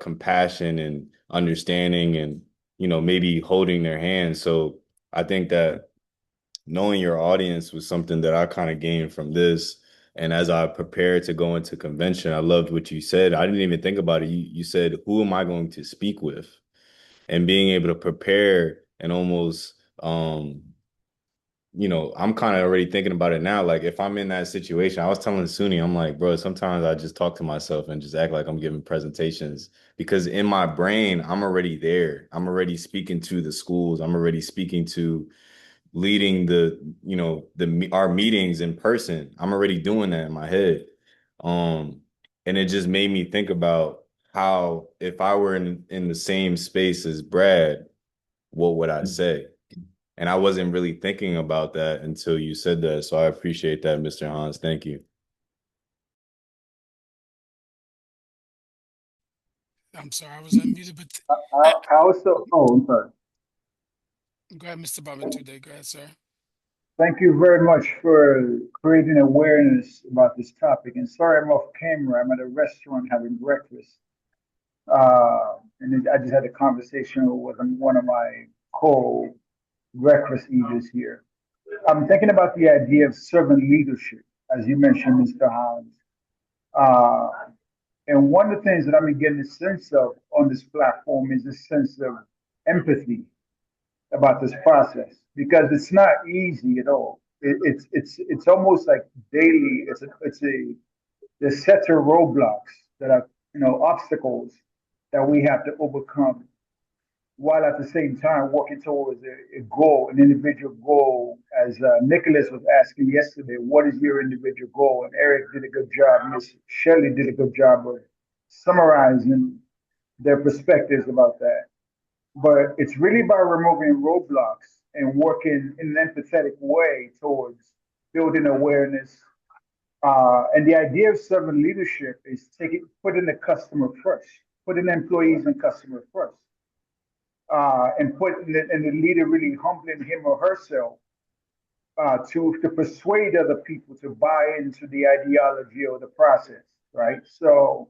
compassion and understanding and, maybe holding their hand. So I think that knowing your audience was something that I kind of gained from this. And as I prepared to go into convention, I loved what you said. I didn't even think about it. You said, who am I going to speak with? And being able to prepare and almost I'm kind of already thinking about it now. Like if I'm in that situation, I was telling Suni, I'm like, bro, sometimes I just talk to myself and just act like I'm giving presentations because in my brain, I'm already there. I'm already speaking to the schools. I'm already speaking to leading our meetings in person. I'm already doing that in my head. Um, and it just made me think about how if I were in the same space as Brad, what would I say? And I wasn't really thinking about that until you said that. So I appreciate that, Mr. Hans. Thank you. I'm sorry, I was unmuted, but uh, I also, oh, I'm sorry. go ahead, Mr. Bamitude. Go ahead, sir. Thank you very much for creating awareness about this topic. And sorry I'm off camera. I'm at a restaurant having breakfast. And I just had a conversation with one of my co-breakfast eaters here. I'm thinking about the idea of servant leadership, as you mentioned, Mr. Hans. Uh, and one of the things that I'm getting a sense of on this platform is a sense of empathy about this process because it's not easy at all. It's almost like daily. It's a there's sets of roadblocks that are obstacles that we have to overcome while at the same time working towards a goal, an individual goal. As Nicholas was asking yesterday, what is your individual goal? And Eric did a good job. Miss Shelley did a good job of summarizing their perspectives about that. But it's really about removing roadblocks and working in an empathetic way towards building awareness. And the idea of servant leadership is putting the customer first, putting employees and customer first, and and the leader really humbling him or herself to persuade other people to buy into the ideology or the process, right? So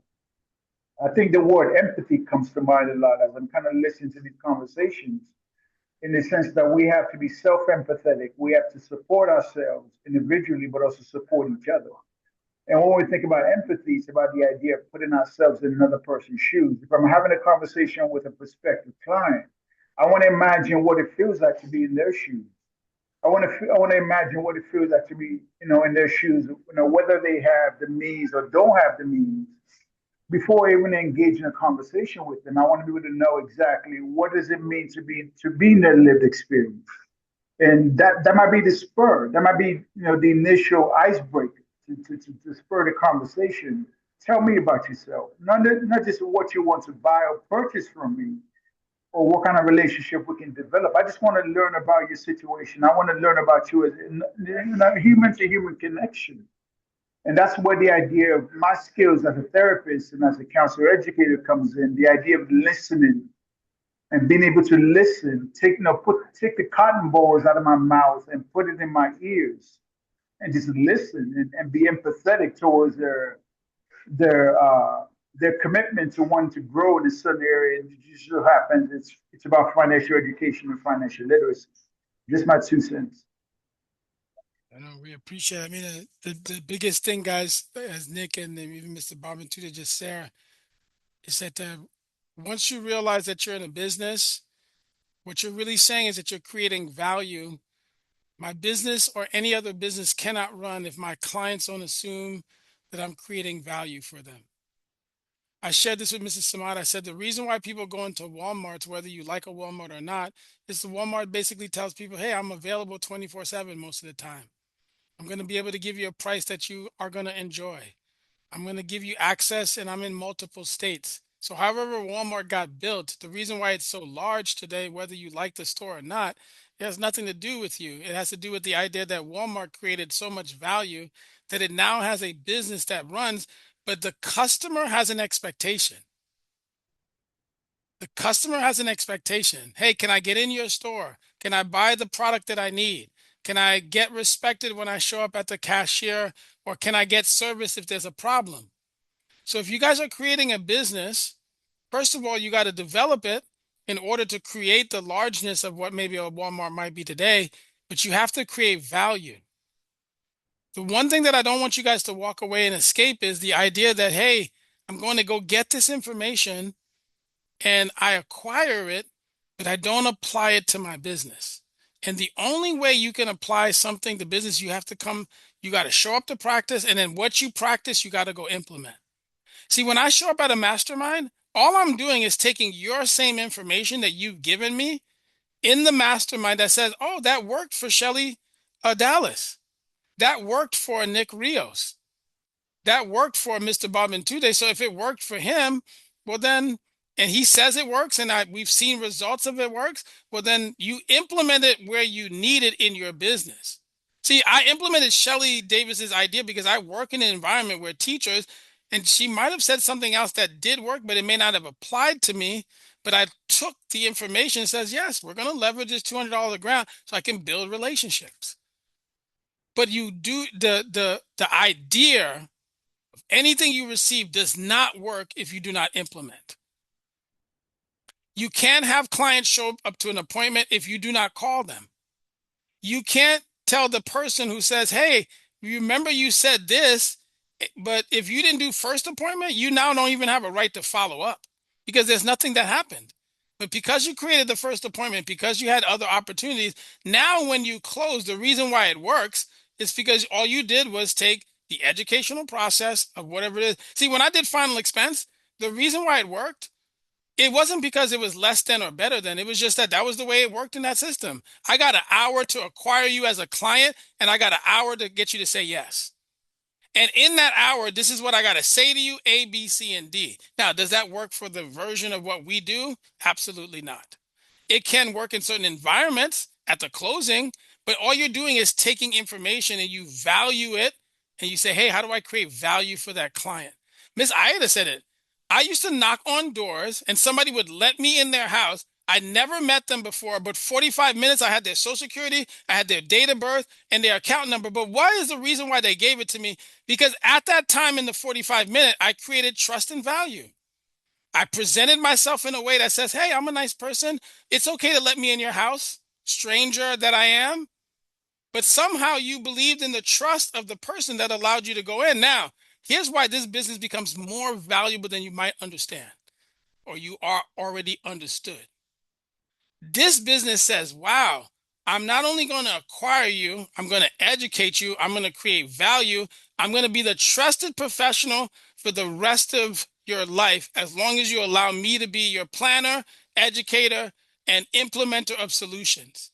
I think the word empathy comes to mind a lot as I'm kind of listening to these conversations in the sense that we have to be self-empathetic. We have to support ourselves individually, but also support each other. And when we think about empathy, it's about the idea of putting ourselves in another person's shoes. If I'm having a conversation with a prospective client, I want to imagine what it feels like to be in their shoes. I want to imagine what it feels like to be, in their shoes, whether they have the means or don't have the means. Before I even engage in a conversation with them, I want to be able to know exactly what does it mean to be in their lived experience. And that might be the spur. That might be, the initial icebreaker to spur the conversation. Tell me about yourself. Not just what you want to buy or purchase from me, or what kind of relationship we can develop. I just want to learn about your situation. I want to learn about you as human to human connection. And that's where the idea of my skills as a therapist and as a counselor educator comes in. The idea of listening and being able to listen, take the cotton balls out of my mouth and put it in my ears and just listen and be empathetic towards their uh, their commitment to wanting to grow in a certain area. And it just so happens it's about financial education and financial literacy. Just my 2 cents. I know we appreciate it. I mean, the biggest thing, guys, as Nick and even Mr. Bob and Tudor just said, is that once you realize that you're in a business, what you're really saying is that you're creating value. My business or any other business cannot run if my clients don't assume that I'm creating value for them. I shared this with Mrs. Samad. I said the reason why people go into Walmart, whether you like a Walmart or not, is the Walmart basically tells people, hey, I'm available 24/7 most of the time. I'm going to be able to give you a price that you are going to enjoy. I'm going to give you access, and I'm in multiple states. So, however, Walmart got built, the reason why it's so large today, whether you like the store or not, it has nothing to do with you. It has to do with the idea that Walmart created so much value that it now has a business that runs, but the customer has an expectation. The customer has an expectation. Hey, can I get in your store? Can I buy the product that I need? Can I get respected when I show up at the cashier? Or can I get service if there's a problem? So if you guys are creating a business, first of all, you got to develop it in order to create the largeness of what maybe a Walmart might be today, but you have to create value. The one thing that I don't want you guys to walk away and escape is the idea that, hey, I'm going to go get this information and I acquire it, but I don't apply it to my business. And the only way you can apply something to business, you got to show up to practice, and then what you practice, you got to go implement. See, when I show up at a mastermind, all I'm doing is taking your same information that you've given me in the mastermind that says, oh, that worked for Shelly Dallas. That worked for Nick Rios. That worked for Mr. Bob and Tuesday. So if it worked for him, well then, and he says it works, and we've seen results of it works, well then you implement it where you need it in your business. See, I implemented Shelly Davis's idea because I work in an environment where teachers, and she might have said something else that did work, but it may not have applied to me. But I took the information and says, yes, we're going to leverage this $200 a ground so I can build relationships. But you do the idea, anything you receive does not work if you do not implement. You can't have clients show up to an appointment if you do not call them. You can't tell the person who says, hey, remember you said this, but if you didn't do first appointment, you now don't even have a right to follow up because there's nothing that happened. But because you created the first appointment, because you had other opportunities, now when you close, the reason why it works is because all you did was take the educational process of whatever it is. See, when I did final expense, the reason why it worked, it wasn't because it was less than or better than. It was just that was the way it worked in that system. I got an hour to acquire you as a client, and I got an hour to get you to say yes. And in that hour, this is what I got to say to you, A, B, C, and D. Now, does that work for the version of what we do? Absolutely not. It can work in certain environments at the closing, but all you're doing is taking information and you value it and you say, hey, how do I create value for that client? Miss Ida said it. I used to knock on doors and somebody would let me in their house. I never met them before, but 45 minutes, I had their social security, I had their date of birth and their account number. But what is the reason why they gave it to me? Because at that time in the 45-minute, I created trust and value. I presented myself in a way that says, hey, I'm a nice person. It's okay to let me in your house, stranger that I am. But somehow you believed in the trust of the person that allowed you to go in. Now, here's why this business becomes more valuable than you might understand, or you are already understood. This business says, wow, I'm not only going to acquire you, I'm going to educate you, I'm going to create value, I'm going to be the trusted professional for the rest of your life as long as you allow me to be your planner, educator, and implementer of solutions.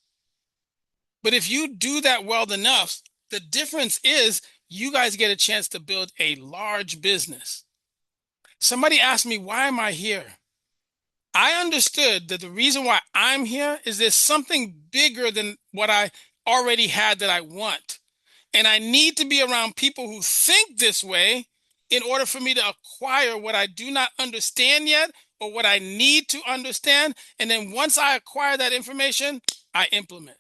But if you do that well enough, the difference is you guys get a chance to build a large business. Somebody asked me, why am I here? I understood that the reason why I'm here is there's something bigger than what I already had that I want. And I need to be around people who think this way in order for me to acquire what I do not understand yet or what I need to understand. And then once I acquire that information, I implement.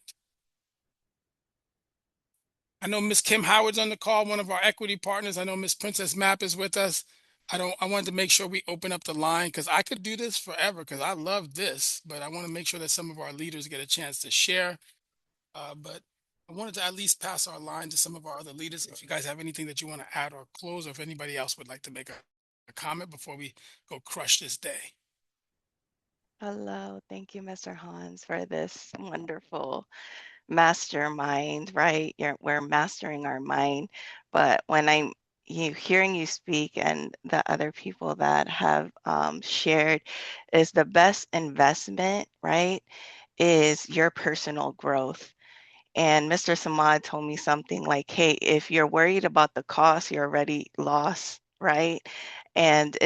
I know Miss Kim Howard's on the call, one of our equity partners. I know Miss Princess Map is with us. I wanted to make sure we open up the line because I could do this forever because I love this, but I want to make sure that some of our leaders get a chance to share. But I wanted to at least pass our line to some of our other leaders. If you guys have anything that you want to add or close, or if anybody else would like to make a comment before we go crush this day. Hello, thank you, Mr. Hans, for this wonderful mastermind, right? We're mastering our mind. But when I'm hearing you speak and the other people that have shared, is the best investment, right? Is your personal growth. And Mr. Samad told me something like, hey, if you're worried about the cost, you're already lost, right? And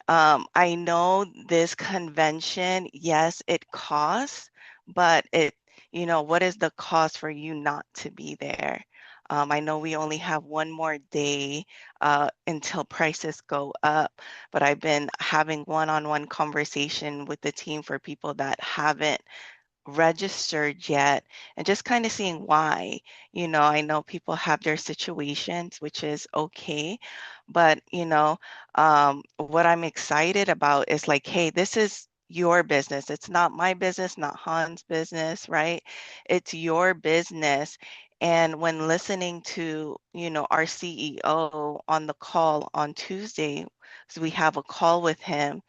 I know this convention, yes, it costs, but what is the cost for you not to be there? I know we only have one more day until prices go up, but I've been having one-on-one conversation with the team for people that haven't registered yet and just kind of seeing why. I know people have their situations, which is okay, but what I'm excited about is like, hey, this is your business. It's not my business, not Han's business, right? It's your business. And when listening to, our CEO on the call on Tuesday, so we have a call with him,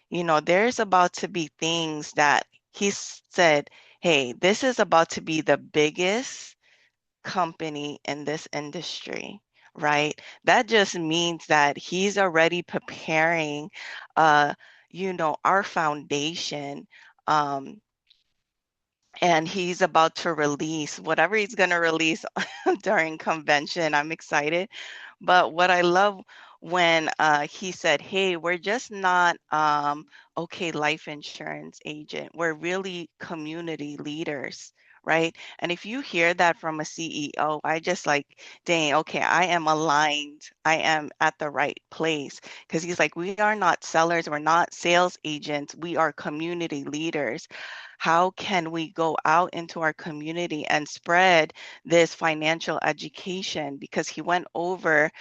there's about to be things that he said, hey, this is about to be the biggest company in this industry, right? That just means that he's already preparing, uh, our foundation. Um, and he's about to release whatever he's going to release during convention. I'm excited. But what I love when he said, hey, we're just not okay life insurance agent. We're really community leaders, right? And if you hear that from a CEO, I just like, dang, okay, I am aligned. I am at the right place. Because he's like, we are not sellers. We're not sales agents. We are community leaders. How can we go out into our community and spread this financial education? Because he went over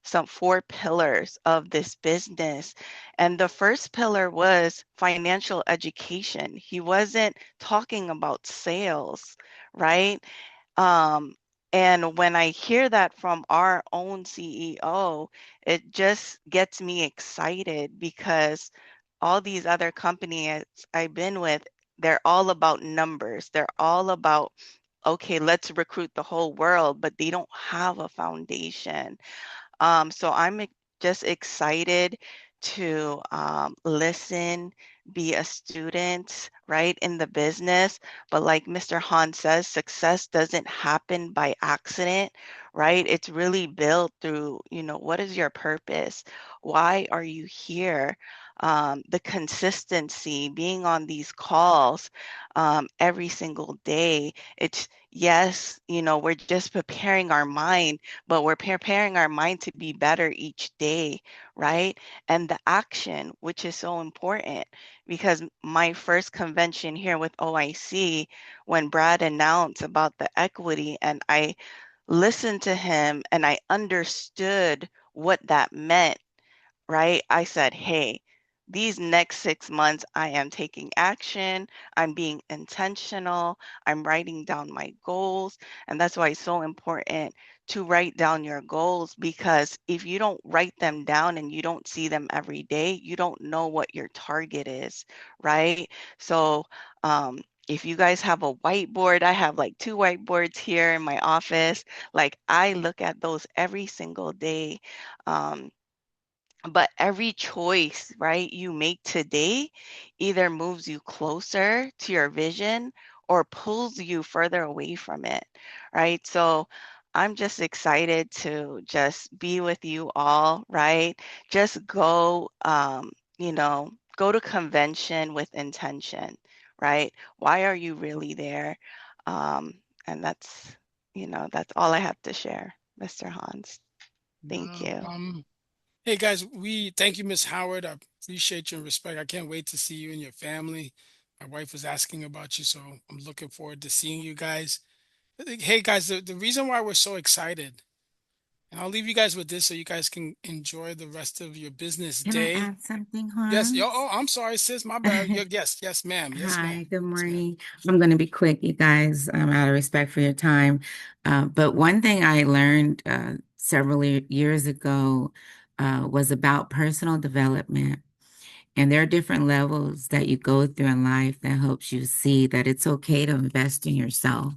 some 4 pillars of this business. And the first pillar was financial education. He wasn't talking about sales, right? Um, and when I hear that from our own CEO, it just gets me excited because all these other companies I've been with, they're all about numbers. They're all about, okay, let's recruit the whole world, but they don't have a foundation. So I'm just excited to listen, be a student, right, in the business. But like Mr. Han says, success doesn't happen by accident, right? It's really built through, what is your purpose? Why are you here? The consistency, being on these calls every single day. It's yes, we're just preparing our mind, but we're preparing our mind to be better each day, right? And the action, which is so important, because my first convention here with OIC, when Brad announced about the equity, and I listened to him and I understood what that meant, right? I said, hey, these next 6 months, I am taking action. I'm being intentional. I'm writing down my goals. And that's why it's so important to write down your goals, because if you don't write them down and you don't see them every day, you don't know what your target is, right? So, if you guys have a whiteboard, I have like 2 whiteboards here in my office. Like I look at those every single day. Um, but every choice, right, you make today either moves you closer to your vision or pulls you further away from it, right? So I'm just excited to just be with you all, right? Just go to convention with intention, right? Why are you really there? Um, and that's all I have to share, Mr. Hans. Thank No you. problem. Hey guys, we thank you, Miss Howard. I appreciate you and respect. I can't wait to see you and your family. My wife was asking about you, so I'm looking forward to seeing you guys. Hey guys, the reason why we're so excited And I'll leave you guys with this so you guys can enjoy the rest of your business Can I day. add something, Yes. Yo, Hans? oh, I'm sorry, sis. My bad. Yes, yes, ma'am. Yes, ma'am. Hi, good Yes, ma'am. morning. I'm going to be quick, you guys, out of respect for your time. But one thing I learned several years ago was about personal development. And there are different levels that you go through in life that helps you see that it's okay to invest in yourself.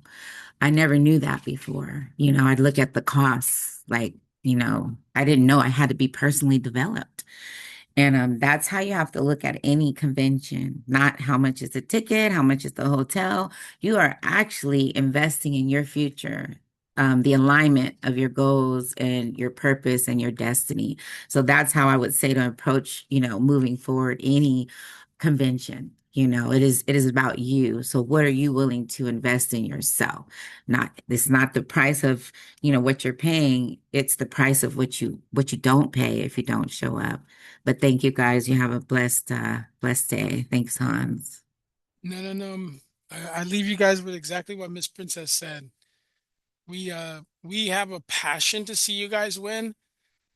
I never knew that before. I'd look at the costs, like, I didn't know I had to be personally developed. And that's how you have to look at any convention, not how much is the ticket, how much is the hotel. You are actually investing in your future, the alignment of your goals and your purpose and your destiny. So that's how I would say to approach, moving forward any convention. It is about you. So what are you willing to invest in yourself? It's not the price of, what you're paying. It's the price of what you don't pay if you don't show up. But thank you guys. You have a blessed day. Thanks, Hans. No, no, no. I leave you guys with exactly what Miss Princess said. We have a passion to see you guys win.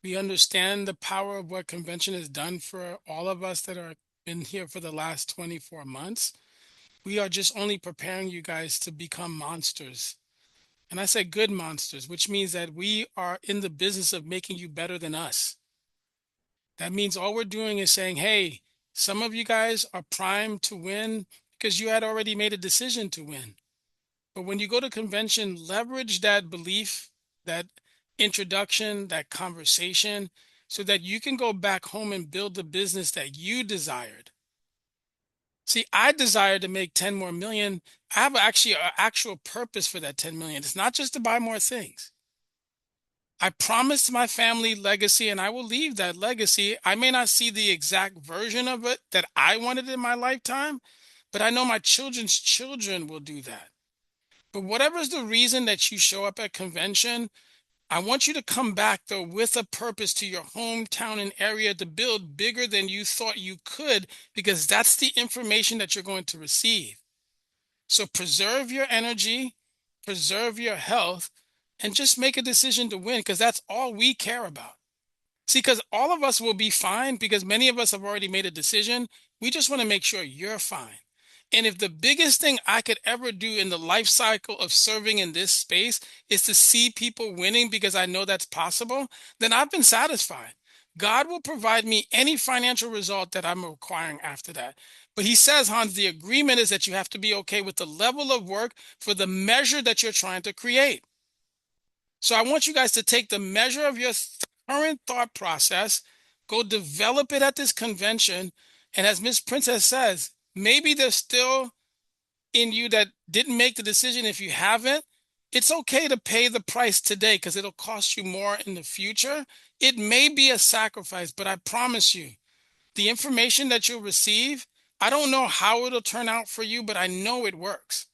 We understand the power of what convention has done for all of us that are been here for the last 24 months. We are just only preparing you guys to become monsters. And I say good monsters, which means that we are in the business of making you better than us. That means all we're doing is saying, hey, some of you guys are primed to win because you had already made a decision to win. But when you go to convention, leverage that belief, that introduction, that conversation, so that you can go back home and build the business that you desired. See, I desire to make 10 more million. I have actually an actual purpose for that 10 million. It's not just to buy more things. I promised my family legacy and I will leave that legacy. I may not see the exact version of it that I wanted in my lifetime, but I know my children's children will do that. But whatever's the reason that you show up at convention, I want you to come back though with a purpose to your hometown and area to build bigger than you thought you could, because that's the information that you're going to receive. So preserve your energy, preserve your health, and just make a decision to win because that's all we care about. See, because all of us will be fine because many of us have already made a decision. We just want to make sure you're fine. And if the biggest thing I could ever do in the life cycle of serving in this space is to see people winning because I know that's possible, then I've been satisfied. God will provide me any financial result that I'm requiring after that. But he says, Hans, the agreement is that you have to be okay with the level of work for the measure that you're trying to create. So I want you guys to take the measure of your current thought process, go develop it at this convention. And as Miss Princess says, maybe there's still in you that didn't make the decision. If you haven't, it's okay to pay the price today because it'll cost you more in the future. It may be a sacrifice, but I promise you, the information that you'll receive, I don't know how it'll turn out for you, but I know it works.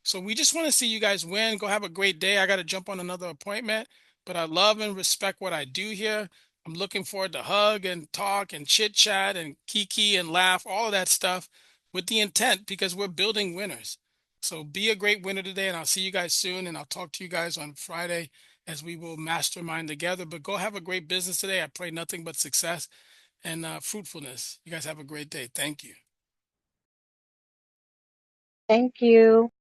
So we just want to see you guys win. Go have a great day. I got to jump on another appointment, but I love and respect what I do here. I'm looking forward to hug and talk and chit chat and kiki and laugh, all of that stuff with the intent because we're building winners. So be a great winner today, and I'll see you guys soon. And I'll talk to you guys on Friday as we will mastermind together. But go have a great business today. I pray nothing but success and fruitfulness. You guys have a great day. Thank you. Thank you.